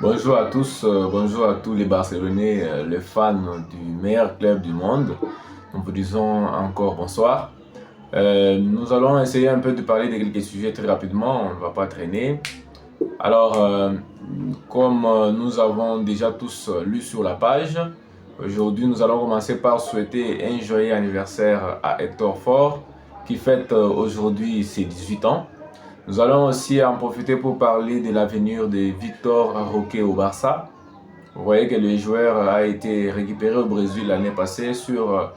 Bonjour à tous, bonjour à tous les Barcelonais, les fans du meilleur club du monde. Nous vous disons encore bonsoir. Nous allons essayer un peu de parler de quelques sujets très rapidement, on ne va pas traîner. Alors, comme nous avons déjà tous lu sur la page, aujourd'hui nous allons commencer par souhaiter un joyeux anniversaire à Hector Fort qui fête aujourd'hui ses 18 ans. Nous allons aussi en profiter pour parler de l'avenir de Victor Roque au Barça. Vous voyez que le joueur a été récupéré au Brésil l'année passée sur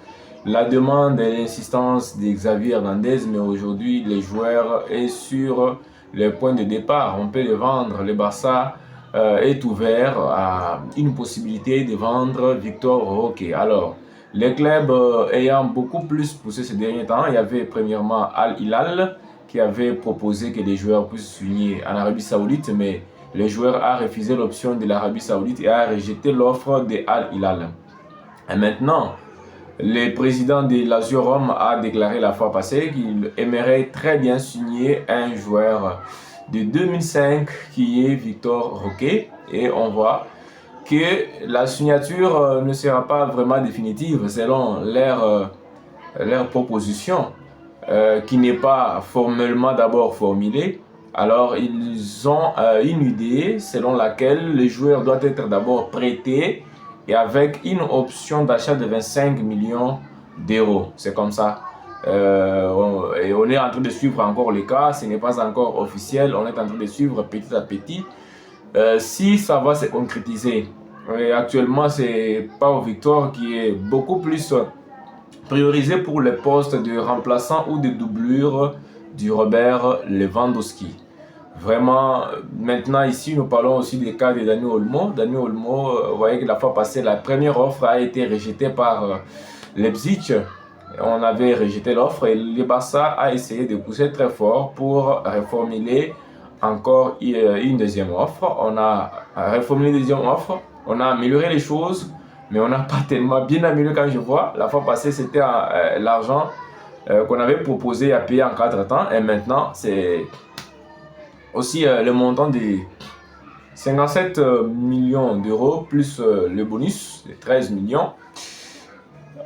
la demande et l'insistance de Xavi Hernandez, mais aujourd'hui le joueur est sur le point de départ. On peut le vendre. Le Barça est ouvert à une possibilité de vendre Victor Roque. Alors, les clubs ayant beaucoup plus poussé ces derniers temps, il y avait premièrement Al Hilal qui avait proposé que les joueurs puissent signer en Arabie Saoudite, mais le joueur a refusé l'option de l'Arabie Saoudite et a rejeté l'offre de Al Hilal. Et maintenant, le président de Lazio Rome a déclaré la fois passée qu'il aimerait très bien signer un joueur de 2005 qui est Victor Roque. Et on voit que la signature ne sera pas vraiment définitive selon leur proposition. Qui n'est pas formellement d'abord formulée. Alors, ils ont une idée selon laquelle le joueur doit être d'abord prêté et avec une option d'achat de 25 millions d'euros. C'est comme ça. Et on est en train de suivre encore les cas. Ce n'est pas encore officiel. On est en train de suivre petit à petit. Si ça va se concrétiser. Et actuellement, c'est Pau Victor qui est beaucoup plus priorisé pour les postes de remplaçant ou de doublure du Robert Lewandowski. Vraiment, maintenant ici, nous parlons aussi des cas de Dani Olmo. Dani Olmo, vous voyez que la fois passée, la première offre a été rejetée par Leipzig. On avait rejeté l'offre et le Barça a essayé de pousser très fort pour reformuler encore une deuxième offre. On a reformulé une deuxième offre, on a amélioré les choses, mais on n'a pas tellement bien amélioré quand je vois. La fois passée, c'était l'argent qu'on avait proposé à payer en 4 temps. Et maintenant, c'est aussi le montant de 57 millions d'euros plus le bonus de 13 millions.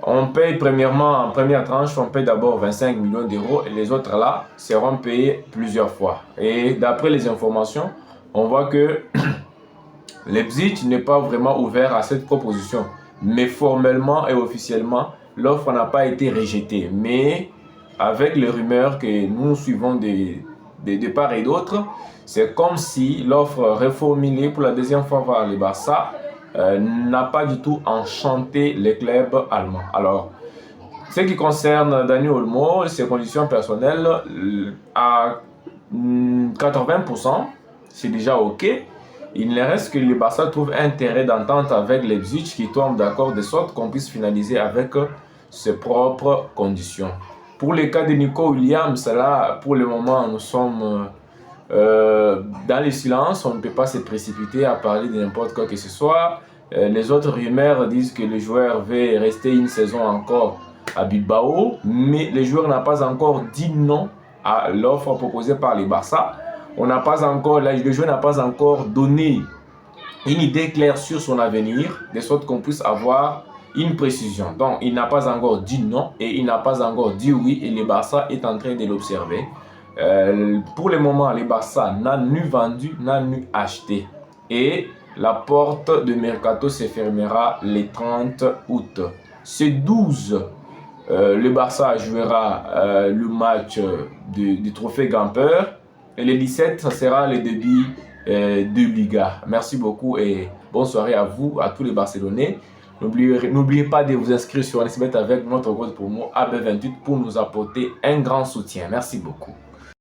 On paye premièrement, en première tranche, on paye d'abord 25 millions d'euros et les autres là seront payés plusieurs fois. Et d'après les informations, on voit que Leipzig n'est pas vraiment ouvert à cette proposition. Mais formellement et officiellement, l'offre n'a pas été rejetée. Mais avec les rumeurs que nous suivons de part et d'autre, c'est comme si l'offre reformulée pour la deuxième fois par le Barça n'a pas du tout enchanté les clubs allemands. Alors, ce qui concerne Dani Olmo, ses conditions personnelles, à 80%, c'est déjà OK. Il ne reste que le Barça trouve intérêt d'entente avec Leipzig qui tombe d'accord de sorte qu'on puisse finaliser avec ses propres conditions. Pour le cas de Nico Williams, là, pour le moment, nous sommes dans le silence. On ne peut pas se précipiter à parler de n'importe quoi que ce soit. Les autres rumeurs disent que le joueur veut rester une saison encore à Bilbao, mais le joueur n'a pas encore dit non à l'offre proposée par le Barça. On n'a pas encore, le joueur n'a pas encore donné une idée claire sur son avenir, de sorte qu'on puisse avoir une précision. Donc, il n'a pas encore dit non et il n'a pas encore dit oui et le Barça est en train de l'observer. Pour le moment, le Barça n'a ni vendu, ni acheté. Et la porte de Mercato se fermera le 30 août. Ce 12, le Barça jouera le match du trophée Gamper. Et le 17, ça sera le début de Liga. Merci beaucoup et bonne soirée à vous, à tous les Barcelonais. N'oubliez pas de vous inscrire sur NextBet avec notre code promo AB28 pour nous apporter un grand soutien. Merci beaucoup.